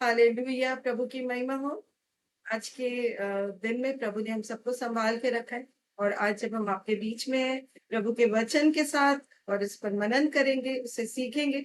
Hallelujah, प्रभु की महिमा हो। आज के दिन में प्रभु ने हम सबको संभाल के रखा है और आज जब हम आपके बीच में हैं, प्रभु के वचन के साथ और इस पर मनन करेंगे, उसे सीखेंगे,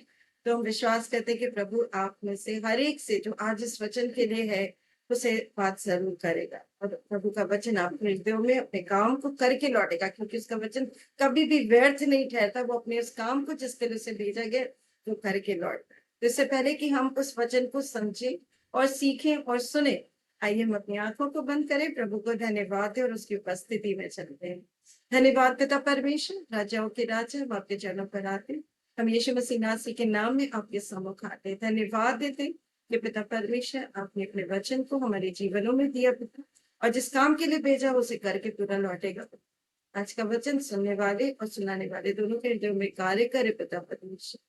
तो हम विश्वास करते हैं कि प्रभु आप में से हर एक से जो आज इस वचन के लिए है, उसे बात ज़रूर करेगा और प्रभु का वचन आपके हृदयों में अपने काम को करके लौटेगा, क्योंकि उसका वचन कभी भी व्यर्थ नहीं ठहरता। वो अपने उस काम को जिसके लिए उसे भेजा गया, वो करके लौटता है। तो इससे पहले कि हम उस वचन को समझें और सीखें और सुने, आइए हम अपनी आंखों को बंद करें, प्रभु को धन्यवाद दें और उसकी उपस्थिति में चलते हैं। धन्यवाद पिता परमेश्वर, राजाओं के राजा, हम आपके चरणों पर आते हैं। हम यीशु मसीह नासी के नाम में आपके सम्मुख आते हैं, धन्यवाद देते हैं कि पिता परमेश्वर आपने अपने वचन को हमारे जीवनों में दिया पिता, और जिस काम के लिए भेजा उसे करके पूरा लौटेगा। आज का वचन सुनने वाले और सुनाने वाले दोनों के हृदयों में कार्य करे पिता परमेश्वर।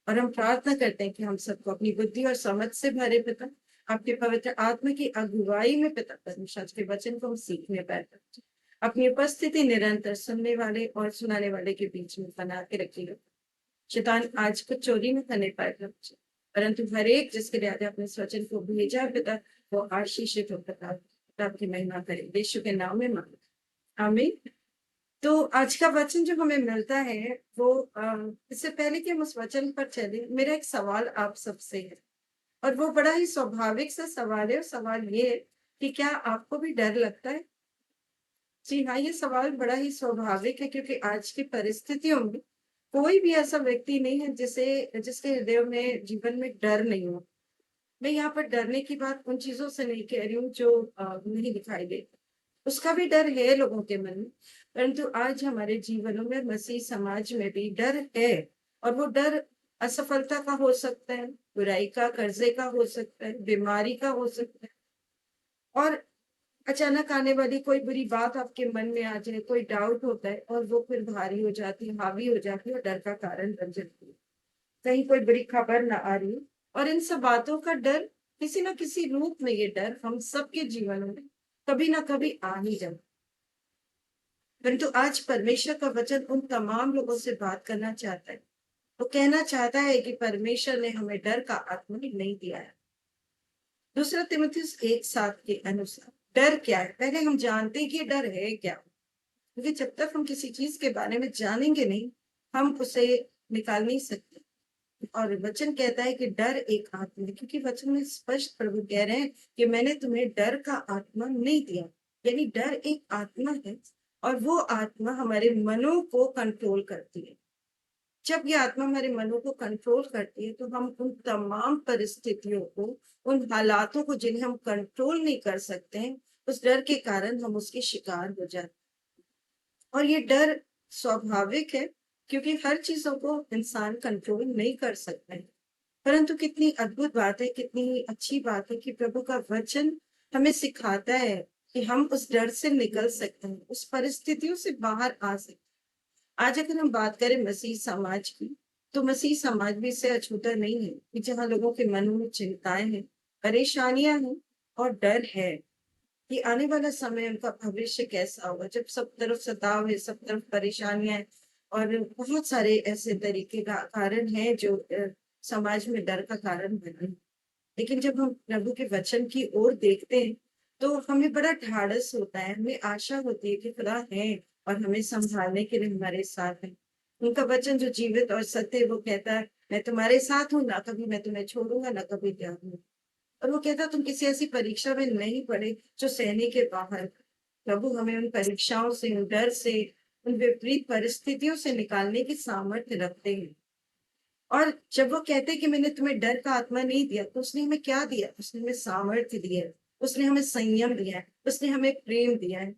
और हम प्रार्थना करते हैं कि हम सबको अपनी बुद्धि और समझ से भरे पिता, आपके पवित्र आत्मा की अगुवाई में पिता परमेश्वर के वचन को हम सीखने पाए। अपनी उपस्थिति निरंतर सुनने वाले और सुनाने वाले के बीच में बना के रखिएगा। शैतान आज कुछ चोरी न करने पाएगा, परंतु हर एक जिसके लिए आज आपने इस वचन को भेजा है पिता, वो आशीषित हो पिता। पिता आपकी महिमा करे, यीशु के नाम में मांगे, आमीन। तो आज का वचन जो हमें मिलता है वो इससे पहले कि हम उस वचन पर चले, मेरा एक सवाल आप सबसे है, और वो बड़ा ही स्वाभाविक सा सवाल है। और सवाल ये है कि क्या आपको भी डर लगता है? जी हाँ, ये सवाल बड़ा ही स्वाभाविक है, क्योंकि आज की परिस्थितियों में कोई भी ऐसा व्यक्ति नहीं है जिसके हृदय में जीवन में डर नहीं हो। मैं यहाँ पर डरने की बात उन चीजों से नहीं कह रही हूँ जो नहीं दिखाई देती, उसका भी डर है लोगों के मन में, परंतु आज हमारे जीवनों में मसीह समाज में भी डर है। और वो डर असफलता का हो सकता है, बुराई का, कर्जे का हो सकता है, बीमारी का हो सकता है, और अचानक आने वाली कोई बुरी बात आपके मन में आ जाए, कोई डाउट होता है और वो फिर भारी हो जाती है, हावी हो जाती है और डर का कारण बन जाती है। कहीं कोई बड़ी खबर ना आ रही हो, और इन सब बातों का डर, किसी ना किसी रूप में ये डर हम सबके जीवनों में कभी ना कभी आ ही जाता। परंतु आज परमेश्वर का वचन उन तमाम लोगों से बात करना चाहता है। वो कहना चाहता है कि परमेश्वर ने हमें डर का आत्मा नहीं दिया है। दूसरा तिमुथियुस 1:7 के अनुसार डर क्या है, पहले हम जानते हैं कि डर है क्या, क्योंकि जब तक हम किसी चीज के बारे में जानेंगे नहीं, हम उसे निकाल नहीं सकते। और वचन कहता है कि डर एक आत्मा है, क्योंकि वचन में स्पष्ट प्रभु कह रहे हैं कि मैंने तुम्हें डर का आत्मा नहीं दिया। यानी डर एक आत्मा है, और वो आत्मा हमारे मनों को कंट्रोल करती है। जब ये आत्मा हमारे मनों को कंट्रोल करती है, तो हम उन तमाम परिस्थितियों को, उन हालातों को जिन्हें हम कंट्रोल नहीं कर सकते हैं, उस डर के कारण हम उसके शिकार हो जाते हैं। और ये डर स्वाभाविक है, क्योंकि हर चीजों को इंसान कंट्रोल नहीं कर सकता है। परंतु कितनी अद्भुत बात है, कितनी अच्छी बात है कि प्रभु का वचन हमें सिखाता है कि हम उस डर से निकल सकते हैं, उस परिस्थितियों से बाहर आ सकते हैं। आज अगर हम बात करें मसीह समाज की, तो मसीह समाज भी इससे अछूता नहीं है कि जहाँ लोगों के मनों में चिंताएं हैं, परेशानियां हैं और डर है कि आने वाला समय उनका भविष्य कैसा होगा, जब सब तरफ सताव है, सब तरफ परेशानियां हैं, और बहुत सारे ऐसे तरीके का कारण है जो समाज में डर का कारण बने हैं। लेकिन जब हम प्रभु के वचन की ओर देखते हैं, तो हमें बड़ा ढाढ़स होता है, हमें आशा होती है कि खुदा है और हमें संभालने के लिए हमारे साथ है। उनका वचन जो जीवित और सत्य है, वो कहता है मैं तुम्हारे साथ हूँ, ना कभी मैं तुम्हें छोड़ूंगा, ना कभी त्यागूंगा। और वो कहता तुम किसी ऐसी परीक्षा में नहीं पड़े जो सहने के बाहर। प्रभु हमें उन परीक्षाओं से, उन डर से, उन विपरीत परिस्थितियों से निकालने की सामर्थ्य रखते हैं। और जब वो कहते हैं कि मैंने तुम्हें डर का आत्मा नहीं दिया, तो उसने हमें क्या दिया? उसने हमें सामर्थ्य दिया है, उसने हमें संयम दिया है, उसने हमें प्रेम दिया है।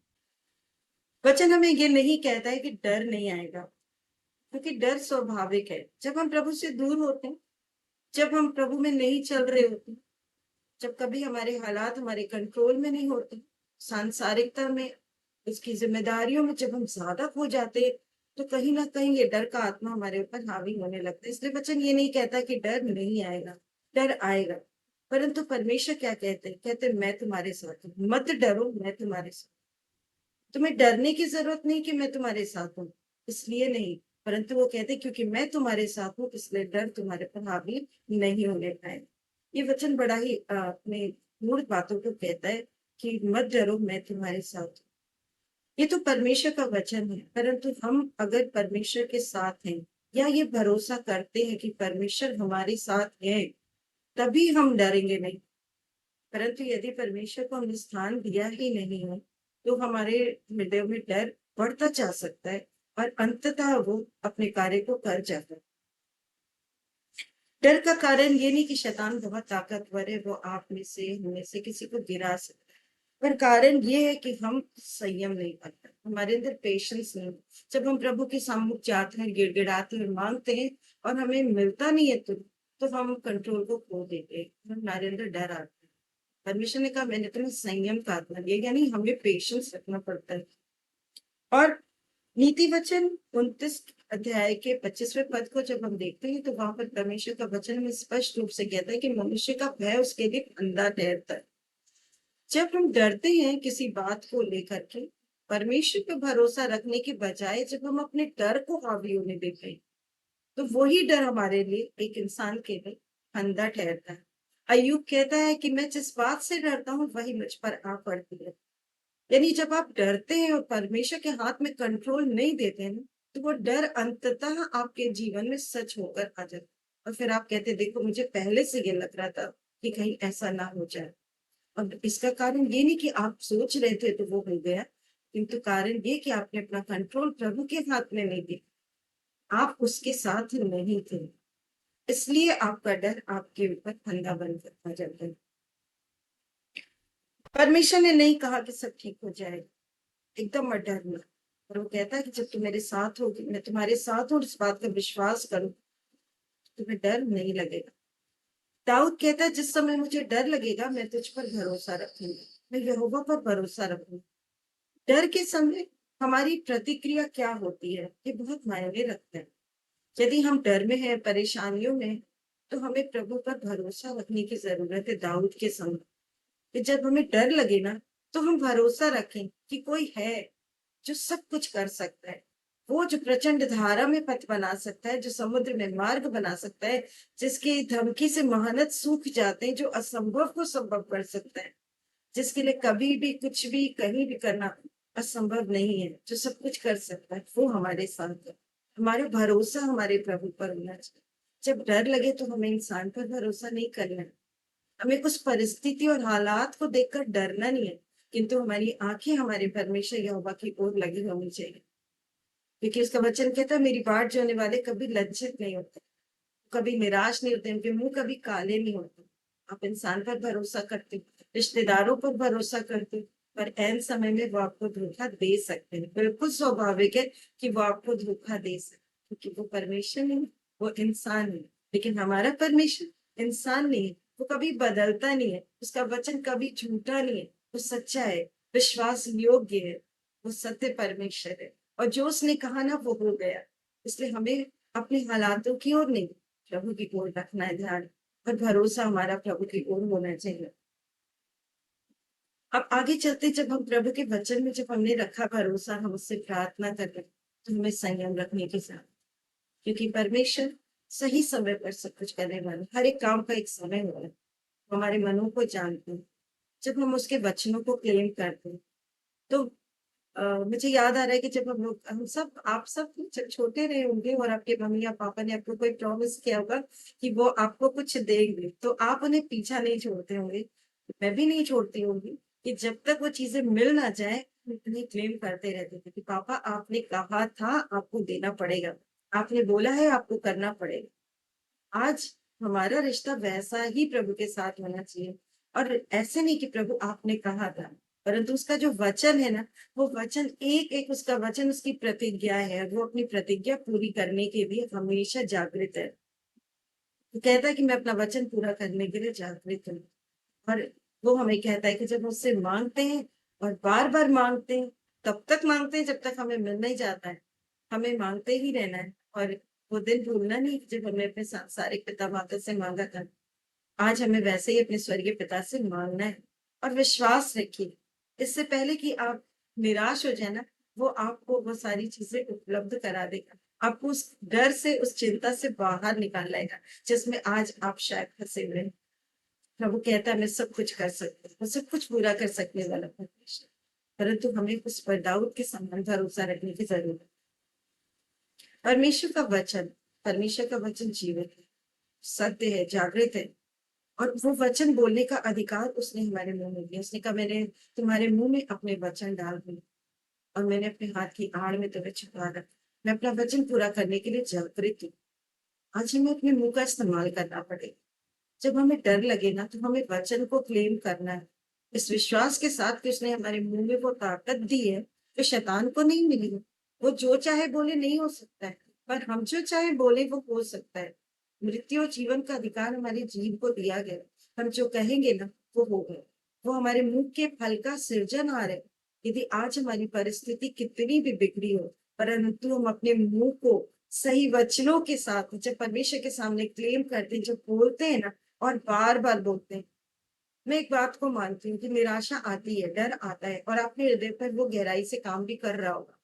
वचन हमें ये नहीं कहता है कि डर नहीं आएगा, क्योंकि डर स्वाभाविक है। जब हम प्रभु से दूर होते हैं, जब हम प्रभु में नहीं चल रहे होते, जब कभी हमारे हालात हमारे कंट्रोल में नहीं होते, सांसारिकता में, उसकी जिम्मेदारियों में जब हम ज्यादा खो जाते हैं, तो कहीं ना कहीं ये डर का आत्मा हमारे ऊपर हावी होने लगता है। इसलिए वचन ये नहीं कहता कि डर नहीं आएगा, डर आएगा। परंतु परमेश्वर क्या कहते हैं? कहते हैं मैं तुम्हारे साथ हूँ, मत डरो, मैं तुम्हारे साथ। तुम्हें डरने की जरूरत नहीं कि मैं तुम्हारे साथ हूँ, इसलिए नहीं, परंतु वो कहते हैं क्योंकि मैं तुम्हारे साथ हूँ, इसलिए डर तुम्हारे पर हावी नहीं होने पाए। ये वचन बड़ा ही अपने मूल बातों को कहता है कि मत डरो, मैं तुम्हारे साथ हूँ। ये तो परमेश्वर का वचन है, परंतु हम अगर परमेश्वर के साथ हैं या ये भरोसा करते हैं कि परमेश्वर हमारे साथ है, तभी हम डरेंगे नहीं। परंतु यदि परमेश्वर को हमने स्थान दिया ही नहीं है, तो हमारे हृदय में डर बढ़ता जा सकता है और अंततः वो अपने कार्य को कर जाता है। डर का कारण ये नहीं कि शैतान बहुत ताकतवर है, वो आप में से हम में से किसी को गिरा सकता है, पर कारण ये है कि हम संयम नहीं करते, हमारे अंदर पेशेंस नहीं। जब हम प्रभु के सामने जाते हैं, गिड़गिड़ाते हैं, मांगते हैं और हमें मिलता नहीं है, तो हम कंट्रोल को खो देते हैं, हमारे अंदर डर आता है। परमेश्वर ने कहा मैंने तुम्हें संयम का आत्मा दिया, यानी हमें पेशेंस रखना पड़ता है। और नीति वचन 29 अध्याय के 25वें पद को जब हम देखते हैं, तो वहां पर परमेश्वर का वचन हमें स्पष्ट रूप से कहता है कि मनुष्य का भय उसके लिए फंदा ठहरता है। जब हम डरते हैं किसी बात को लेकर के, परमेश्वर पे भरोसा रखने के बजाय जब हम अपने डर को हावी होने देते हैं, तो वही डर हमारे लिए, एक इंसान के लिए फंदा ठहरता है। अय्यूब कहता है कि मैं जिस बात से डरता हूँ वही मुझ पर आ पड़ती है। यानी जब आप डरते हैं और परमेश्वर के हाथ में कंट्रोल नहीं देते हैं, तो वो डर अंततः आपके जीवन में सच होकर आ जाता है। और फिर आप कहते हैं, देखो मुझे पहले से ये लग रहा था कि कहीं ऐसा ना हो जाए। और इसका कारण ये नहीं कि आप सोच रहे थे तो वो हो गया, किंतु कारण ये कि आपने अपना कंट्रोल प्रभु के हाथ में नहीं दिया, आप उसके साथ नहीं थे, इसलिए आपका डर आपके ऊपर फंदा बनकर आ जाता है। परमेश्वर ने नहीं कहा कि सब ठीक हो जाएगा, एकदम मत डरना। और वो कहता है कि जब तुम मेरे साथ होगी, मैं तुम्हारे साथ हूँ, इस बात का विश्वास करो, तुम्हें डर नहीं लगेगा। दाऊद कहता है जिस समय मुझे डर लगेगा, मैं तुझ पर भरोसा रखूंगा, मैं यहोवा पर भरोसा रखूंगा। डर के समय हमारी प्रतिक्रिया क्या होती है, ये बहुत मायने रखता है। यदि हम डर में हैं, परेशानियों में हैं, तो हमें प्रभु पर भरोसा रखने की जरूरत है। दाऊद के समय कि जब हमें डर लगे ना, तो हम भरोसा रखें कि कोई है जो सब कुछ कर सकता है। वो जो प्रचंड धारा में पथ बना सकता है, जो समुद्र में मार्ग बना सकता है, जिसकी धमकी से महानद सूख जाते हैं, जो असंभव को संभव कर सकता है, जिसके लिए कभी भी कुछ भी कहीं भी करना असंभव नहीं है, जो सब कुछ कर सकता है, वो हमारे साथ है। हमारे भरोसा हमारे प्रभु पर होना चाहिए। जब डर लगे तो हमें इंसान पर भरोसा नहीं करना है, हमें कुछ परिस्थिति और हालात को देखकर डरना नहीं है, किंतु हमारी आंखें हमारे परमेश्वर यहोवा की ओर लगी होनी चाहिए। क्योंकि उसका वचन कहता है मेरी बाट जोने वाले कभी लज्जित नहीं होते, कभी निराश नहीं होते, उनके मुंह कभी काले नहीं होते। आप इंसान पर भरोसा करते हो, रिश्तेदारों पर भरोसा करते हो, पर ऐन समय में वो आपको धोखा दे सकते हैं। बिल्कुल स्वाभाविक है कि वो आपको धोखा दे सकते, क्योंकि वो परमेश्वर नहीं, वो इंसान है। लेकिन हमारा परमेश्वर इंसान नहीं है, वो कभी बदलता नहीं है, उसका वचन कभी झूठा नहीं है, वो सच्चा है, विश्वास योग्य है, वो सत्य परमेश्वर है। और जो उसने कहा ना वो हो गया। इसलिए हमें अपने हालातों की ओर नहीं, प्रभु की ओर रखना है ध्यान, और भरोसा हमारा प्रभु की ओर होना चाहिए। अब आगे चलते, जब हम प्रभु के वचन में जब हमने रखा भरोसा, हम उससे प्रार्थना कर रहे, तो हमें संयम रखने के साथ, क्योंकि परमेश्वर सही समय पर सब कुछ करने वाला, हर एक काम का एक समय हो रहा है। हमारे मनों को जानते हैं। जब हम उसके वचनों को क्लेम करते हैं, तो मुझे याद आ रहा है कि जब हम सब, आप सब जब छोटे रहे होंगे और आपके मम्मी या पापा ने आपको कोई प्रॉमिस किया होगा कि वो आपको कुछ देंगे, तो आप उन्हें पीछा नहीं छोड़ते होंगे। मैं भी नहीं छोड़ती होंगी कि जब तक वो चीजें मिल ना जाए, उन्हें क्लेम करते रहते थे कि पापा आपने कहा था आपको देना पड़ेगा, आपने बोला है आपको करना पड़ेगा। आज हमारा रिश्ता वैसा ही प्रभु के साथ होना चाहिए। और ऐसे नहीं कि प्रभु आपने कहा था, परंतु उसका जो वचन है ना, वो वचन एक एक, उसका वचन उसकी प्रतिज्ञा है, वो अपनी प्रतिज्ञा पूरी करने के लिए हमेशा जागृत है। वो कहता है कि मैं अपना वचन पूरा करने के लिए जागृत हूँ। और वो हमें कहता है कि जब उससे मांगते हैं और बार बार मांगते हैं, तब तक मांगते हैं जब तक हमें मिल नहीं जाता है। हमें मांगते ही रहना है। और वो दिन भूलना नहीं जब हमने अपने सांसारिक पिता माता से मांगा था। आज हमें वैसे ही अपने स्वर्गीय पिता से मांगना है। और विश्वास रखिए, इससे पहले कि आप निराश हो जाए ना, वो आपको वो सारी चीजें उपलब्ध करा देगा। आपको उस डर से, उस चिंता से बाहर निकाल लाएगा जिसमें आज आप शायद फंसे हुए हैं। प्रभु कहता है मैं सब कुछ कर सकता हूँ, मैं सब कुछ पूरा कर सकने वाला परमेश्वर। परंतु हमें उस पर दाऊद के समान भरोसा रखने की जरूरत है। परमेश्वर का वचन, परमेश्वर का वचन जीवित है, सत्य है, जागृत है। और वो वचन बोलने का अधिकार उसने हमारे मुंह में दिया। उसने कहा मैंने तुम्हारे मुंह में अपने वचन डाल दिए और मैंने अपने हाथ की आड़ में तुम्हें छुपा रखा। मैं अपना वचन पूरा करने के लिए जागृत हूँ। आज हमें अपने मुंह का इस्तेमाल करना पड़ेगा। जब हमें डर लगे ना, तो हमें वचन को क्लेम करना है, इस विश्वास के साथ कि उसने हमारे मुंह में वो ताकत दी है जो शैतान को नहीं मिली है। वो जो चाहे बोले नहीं हो सकता है, पर हम जो चाहे बोले वो हो सकता है। मृत्यु और जीवन का अधिकार हमारी जीव को दिया गया। हम जो कहेंगे ना, वो होगा। वो हमारे मुंह के फल का सृजनहार है। यदि आज हमारी परिस्थिति कितनी भी बिगड़ी हो, परंतु हम अपने मुंह को सही वचनों के साथ जब परमेश्वर के सामने क्लेम करते हैं, जब बोलते हैं ना, और बार बार बोलते हैं। मैं एक बात को मानती हूँ कि निराशा आती है, डर आता है और आपके हृदय पर वो गहराई से काम भी कर रहा होगा,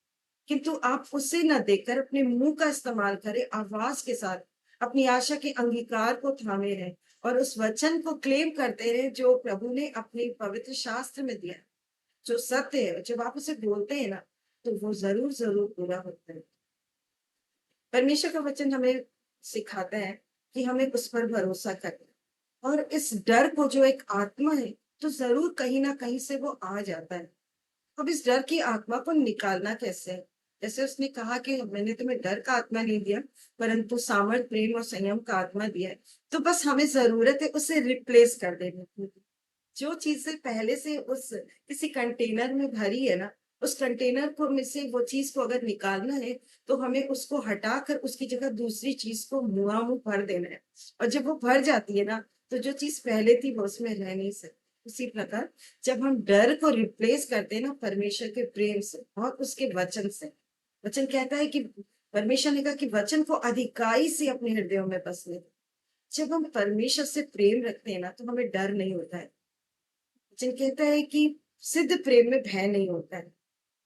किंतु आप उसे न देखकर अपने मुंह का इस्तेमाल करें, आवाज के साथ अपनी आशा के अंगीकार को थामे रहें और उस वचन को क्लेम करते रहे जो प्रभु ने अपने पवित्र शास्त्र में दिया है, जो सत्य है। जब आप उसे बोलते हैं ना, तो वो जरूर जरूर पूरा होता है। परमेश्वर का वचन हमें सिखाता है कि हमें उस पर भरोसा करें। और इस डर को, जो एक आत्मा है, तो जरूर कहीं ना कहीं से वो आ जाता है। अब इस डर की आत्मा को निकालना कैसे है? जैसे उसने कहा कि मैंने तुम्हें डर का आत्मा नहीं दिया, परंतु सामर्थ, प्रेम और संयम का आत्मा दिया है। तो बस हमें जरूरत है उसे रिप्लेस कर देने की। जो चीजें पहले से उस किसी कंटेनर में भरी है ना, उस कंटेनर को में से वो चीज को अगर निकालना है, तो हमें उसको हटाकर उसकी जगह दूसरी चीज को मुंह भर देना है। और जब वो भर जाती है ना, तो जो चीज पहले थी वो उसमें रह नहीं सकती। उसी प्रकार जब हम डर को रिप्लेस करते हैं ना परमेश्वर के प्रेम से और उसके वचन से, वचन कहता है कि परमेश्वर ने कहा कि वचन को अधिकाई से अपने हृदयों में बसने दो। जब हम परमेश्वर से प्रेम रखते हैं ना, तो हमें डर नहीं होता है। वचन कहता है कि सिद्ध प्रेम में भय नहीं होता है।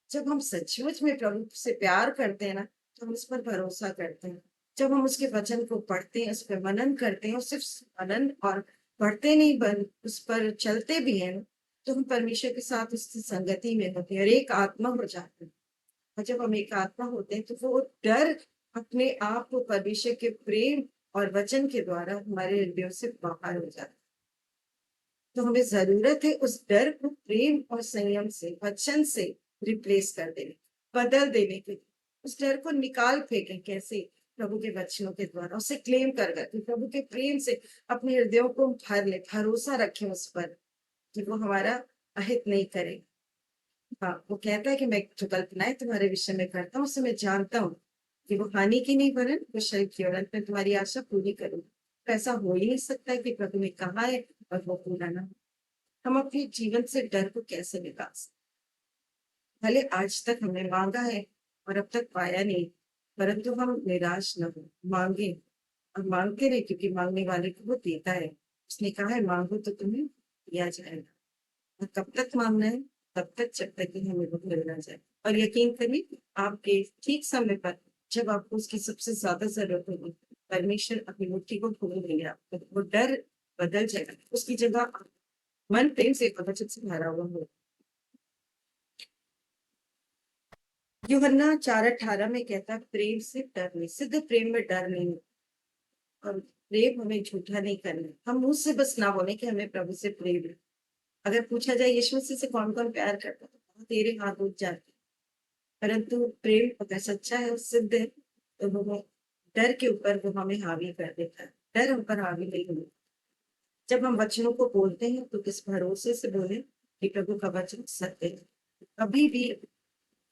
जब हम सचमुच में प्रभु से प्यार करते हैं ना, तो हम उस पर भरोसा करते हैं। जब हम उसके वचन को पढ़ते हैं, उस पर मनन करते हैं, और सिर्फ मनन और पढ़ते नहीं, बन उस पर चलते भी हैं, तो हम परमेश्वर के साथ उसकी संगति में होते हैं और एक आत्मा हो जाते हैं। और जब हम एक आत्मा होते हैं, तो वो डर अपने आप को परमेश्वर के प्रेम और वचन के द्वारा हमारे हृदयों से बाहर हो जाता है। तो हमें जरूरत है उस डर को प्रेम और संयम से, वचन से रिप्लेस कर देने, बदल देने के लिए। उस डर को निकाल फेंके कैसे? प्रभु के वचनों के द्वारा उसे क्लेम कर करके प्रभु के प्रेम से अपने हृदयों को भर ले, भरोसा रखें उस पर कि वो हमारा अहित नहीं करे। हाँ, वो कहता है कि मैं जो कल्पनाएं तुम्हारे विषय में करता हूँ, उसे मैं जानता हूँ कि वो हानि की नहीं, वरन वो शरीर की, और अंत में तुम्हारी आशा पूरी करूँ। तो ऐसा हो ही नहीं सकता है कि प्रभु ने कहा है और वो पूरा ना हो। हम अपने जीवन से डर को कैसे निकाल सकते? भले आज तक हमने मांगा है और अब तक पाया नहीं, परंतु हम निराश न हो, मांगे और मांगते रहे, क्योंकि मांगने वाले को वो देता है। उसने कहा है मांगो तो तुम्हें दिया जाएगा। और कब तक मांगना है? तब तक जब तक कि हमें वो मिल ना जाए। और यकीन करिए, आपके ठीक समय पर जब आपको उसकी सबसे ज्यादा जरूरत होगी, परमेश्वर अपनी मुट्ठी को खोल देंगे। आपको वो डर बदल जाएगा, उसकी जगह मन प्रेम से वचन से भरा हुआ हो। यूहन्ना 4:18 में कहता है प्रेम से डर नहीं, सिद्ध प्रेम में डर नहीं। और प्रेम हमें झूठा नहीं करना। हम मुंह से बस ना बोले कि हमें प्रभु से प्रेम है। अगर पूछा जाए यीशु मसीह से कौन कौन प्यार करता है, तो तेरे हाथ उठ जाते। परंतु प्रेम अगर सच्चा है, सिद्ध है, तो वो डर के ऊपर वो हमें हावी कर देता है। डर हम पर हावी नहीं होता। जब हम वचनों को बोलते हैं, तो किस भरोसे से बोले कि प्रभु का वचन सत्य है, कभी भी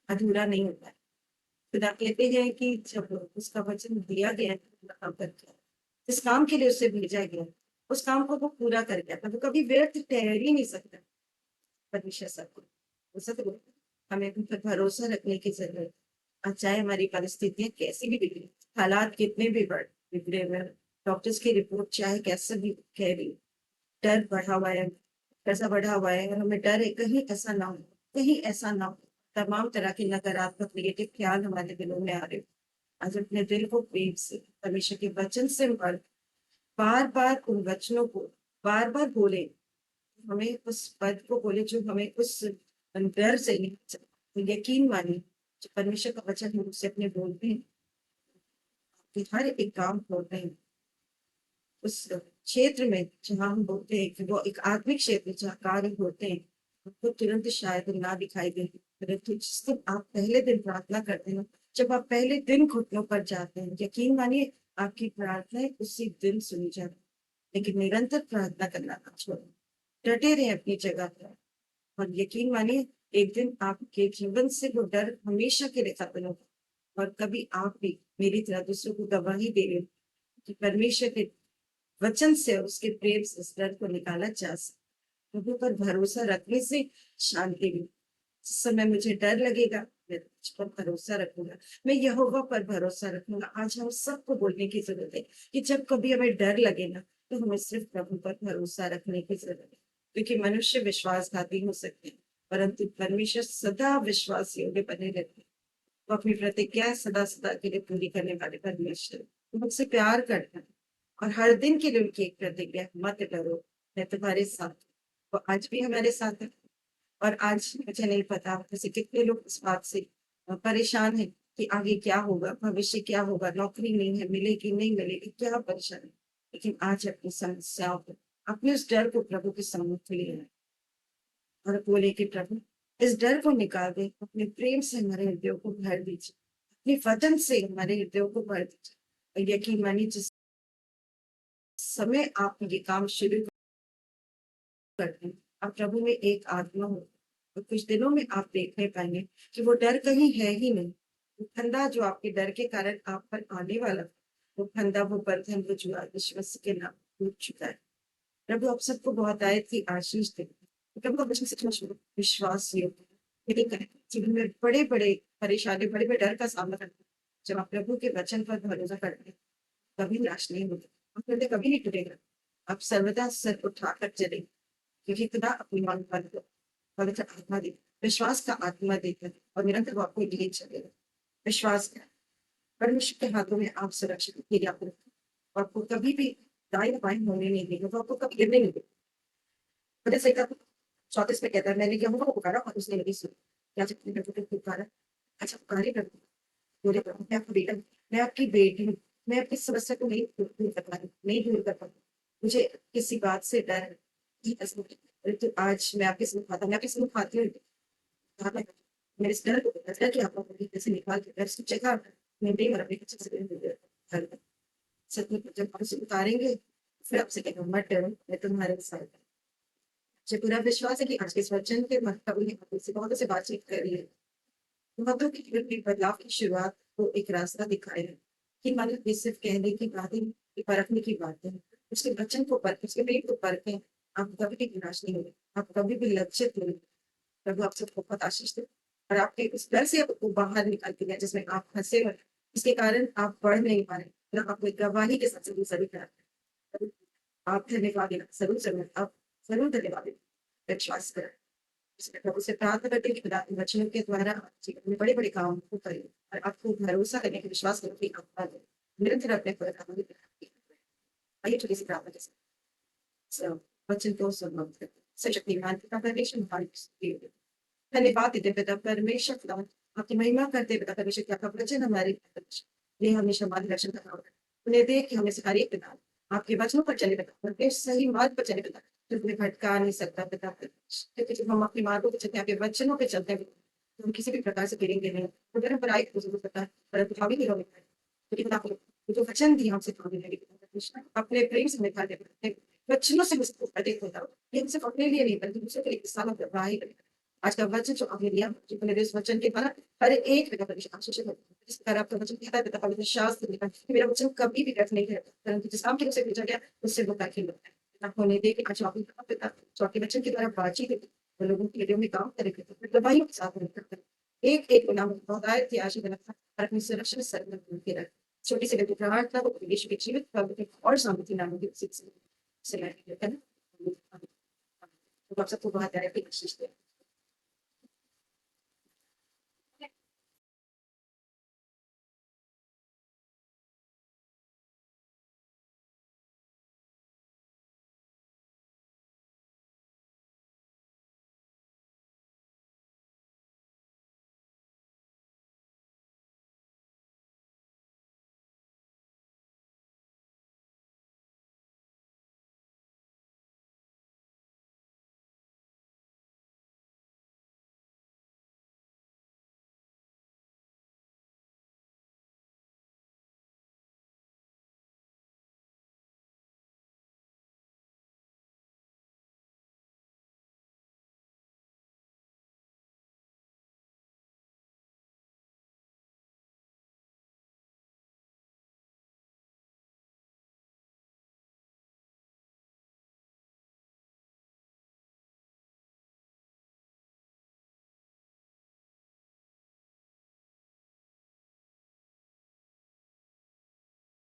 अधूरा नहीं होता है। खुदा कहते हैं कि जब उसका वचन दिया गया है, काम करके जिस काम के लिए उसे भेजा गया, उस काम को वो पूरा कर गया था। वो कभी व्यर्थ ठहर ही नहीं सकता। परमेश्वर सबको वो सत्य बोलता है। हमें उन पर भरोसा रखने की जरूरत है। और चाहे हमारी परिस्थितियां कैसी भी बिगड़ी, हालात कितने भी बिगड़े हुए, डॉक्टर्स की रिपोर्ट चाहे कैसे भी कह रही, डर बढ़ा हुआ है, पैसा बढ़ा हुआ है, और हमें डर है कहीं ऐसा ना हो, कहीं ऐसा ना हो। तमाम तरह के नकारात्मक नेगेटिव ख्याल हमारे दिलों में आ रहे हो। आज अपने दिल को प्रेम से, परमेश्वर के वचन से भर, बार बार उन वचनों को बार बार बोले, हमें उस पद को बोले जो हमें उस डर से नहीं, यकीन मानिए जो परमेश्वर का वचन हम उससे अपने बोलते हैं कि हर एक काम होते हैं उस क्षेत्र में जहाँ हम बोलते हैं कि वो एक आत्मिक क्षेत्र जहाँ कार्य होते हैं, आपको तुरंत शायद ना दिखाई दे, परंतु जिस दिन आप पहले दिन प्रार्थना करते हैं, जब आप पहले दिन घुटनों पर जाते हैं, यकीन मानिए आपकी प्रार्थनाएं उसी दिन सुनी जाती हैं। लेकिन निरंतर प्रार्थना करना ना छोड़ें, डटे रहें अपनी जगह पर, और यकीन मानिए एक दिन आपके जीवन से वो डर हमेशा के लिए खत्म होगा, और कभी आप भी मेरी तरह दूसरों को गवाही दे रहे हो कि परमेश्वर के वचन से और उसके प्रेम से इस डर को निकाला जा सकता। प्रभु पर भरोसा रखने से शांति मिली। जिस समय मुझे डर लगेगा, मैं तुझ पर भरोसा रखूंगा, मैं यहोवा पर भरोसा रखूंगा। आज हम सबको बोलने की जरूरत है कि जब कभी हमें डर लगे ना, तो हमें सिर्फ प्रभु पर भरोसा रखने की जरूरत है, क्योंकि मनुष्य विश्वासघाती हो सकते हैं, परंतु परमेश्वर सदा विश्वास योग्य बने रहते हैं। वो अपनी प्रतिज्ञा सदा सदा के लिए पूरी करने वाले परमेश्वर, वो मुझसे प्यार करते हैं, और हर दिन के लिए उनकी एक प्रतिज्ञा, मत डरो, मैं तुम्हारे साथ हूं। वो आज भी हमारे साथ है। और आज मुझे नहीं पता जैसे कितने लोग इस बात से परेशान हैं कि आगे क्या होगा, भविष्य क्या होगा, नौकरी नहीं है, मिलेगी नहीं मिलेगी, क्या परेशानी। लेकिन आज अपनी समस्याओं को, अपने उस डर को प्रभु के सम्मुख ले आए और बोले कि प्रभु इस डर को निकाल दे, अपने प्रेम से हमारे हृदयों को भर दीजिए, अपने वचन से हमारे हृदयों को भर दीजिए। और यकीन मानिए जिस समय आप ये काम शुरू करते हैं, अब प्रभु में एक आत्मा हो, तो कुछ दिनों में आप देखने पाएंगे कि वो डर कहीं है ही नहीं। वो फंदा जो आपके डर के कारण आप पर आने वाला था, वो फंदा, वो बंधन, वो जुआ विश्वास के नाम टूट चुका है। प्रभु आप सबको बहुत आयत की आशीष दे। प्रभु का वचन सचमुच में विश्वास योग्य है। यदि कहें जीवन में बड़े बड़े परेशानी, बड़े बड़े डर का सामना करते हैं, जब आप प्रभु के वचन पर भरोसा करते हैं, कभी निराश नहीं होते, आपका हृदय कभी नहीं टूटेगा। आप सर्वदा सर उठाकर चलेंगे, क्योंकि खुदा अपनी मान पर पवित्र आत्मा दे, विश्वास का आत्मा देकर, और निरंतर वो आपको लिए चलेगा। विश्वास करें, परमेश्वर के हाथों में आप सुरक्षित गिरा को रखें, और आपको कभी भी दाएं बाएं होने नहीं देगा, वो आपको कभी गिरने नहीं देगा। पता सही का 34 में कहता है, मैंने यहोवा को पुकारा और उसने मेरी सुनी। क्या जब तुमने प्रभु को पुकारा, अच्छा पुकारे प्रभु, बोले प्रभु मैं आपका बेटा हूँ, मैं आपकी बेटी हूँ, मैं आपकी समस्या को नहीं दूर कर पा रही, नहीं दूर कर पा रही, मुझे किसी बात से डर है, ये ऐसा नहीं है। तो आज मैं आपके समूह खाता, मैं आपके समूह खाती हूँ, कहा मैं मेरे इस डर को, डर के आपको कैसे निकाल के डर से जगह मैं नहीं मर अपने अच्छे से सच में जब आप उसे उतारेंगे, फिर आपसे कहना मत डरो, मैं तुम्हारे साथ हूँ। मुझे पूरा विश्वास है कि आज के इस वचन के प्रभु ने आपसे बहुत से बातचीत करी है, बहुतों की जीवन में बदलाव की शुरुआत को एक रास्ता दिखाया है, कि मतलब ये सिर्फ कहने की बातें, ये परखने की बातें हैं। उसके वचन को परखें, उसके प्रेम को परखें, आप कभी भी निराश नहीं होंगे, आप कभी भी लज्जित नहीं होंगे। प्रभु आप सबको बहुत आशीष दे, और आपके उस डर से आपको बाहर निकाल के गया जिसमें आप फंसे हुए, इसके कारण आप बढ़ नहीं पा रहे, मतलब आपको एक गवाही के साथ जरूर करा, आप धन्यवाद देना, जरूर जरूर आप जरूर धन्यवाद देना, विश्वास करें। इसलिए प्रभु से प्रार्थना करते हैं कि खुदा के वचनों के द्वारा आपके जीवन में बड़े-बड़े काम को करे, और आपको भरोसा करने की, विश्वास करने की आत्मा दे। निरंतर अपने पवित्र नाम में आइए छोटी सी प्रार्थना के साथ वचन को समाप्त करते हैं। सशक्तिमान पिता परमेश्वर हमारी स्तुति हो। धन्यवाद देते पिता परमेश्वर, खुदा आपकी महिमा करते पिता परमेश्वर कि आपका वचन हमारे ये हमेशा हमारे रक्षण का काम है। उन्हें देख के हमें सिखाइए पिता, आपके वचनों पर चले पिता, उनके सही मार्ग पर चले पिता, जो तुम्हें भटका नहीं सकता पिता। क्योंकि जब हम अपने मार्गों पे चलते हैं, आपके वचनों पे चलते हैं, तो हम किसी भी प्रकार से गिरेंगे नहीं। अगर हम बुराई को जरूर पता है, परंतु हम ही नहीं होंगे, क्योंकि पिता आपने जो वचन दिए हमसे थामे रहेंगे पिता परमेश्वर, अपने प्रेम से निकाले अपने वचनों से मुझको अधिक होता हो। ये हम सिर्फ अपने लिए नहीं, बल्कि दूसरों के लिए किसानों का राही बने। आज का वचन जो आपने दिया, जो मैंने इस वचन के द्वारा हर एक पिता परमेश्वर आशीषित हो। जिस प्रकार आपका वचन कहता है पिता पवित्र शास्त्र में कि मेरा वचन कभी भी व्यर्थ नहीं रहता, परंतु जिस काम के लिए उसे भेजा गया, उससे वो ताकि होता है। पिता होने दे कि आज आपने कहा पिता, जो आपके वचन के द्वारा बातचीत होती है, वो लोगों के हृदयों में काम करेगा, दवाइयों के साथ में करता है। एक-एक गुनाह बहुत आयत की आशीष रखा और अपनी सुरक्षा में सरल के रखा। छोटी सी लघु प्रार्थना को यीशु के जीवित प्रभु और शांति नाम में से मैं है ना। तो आप सबको बहुत प्यारे की आशीष दे।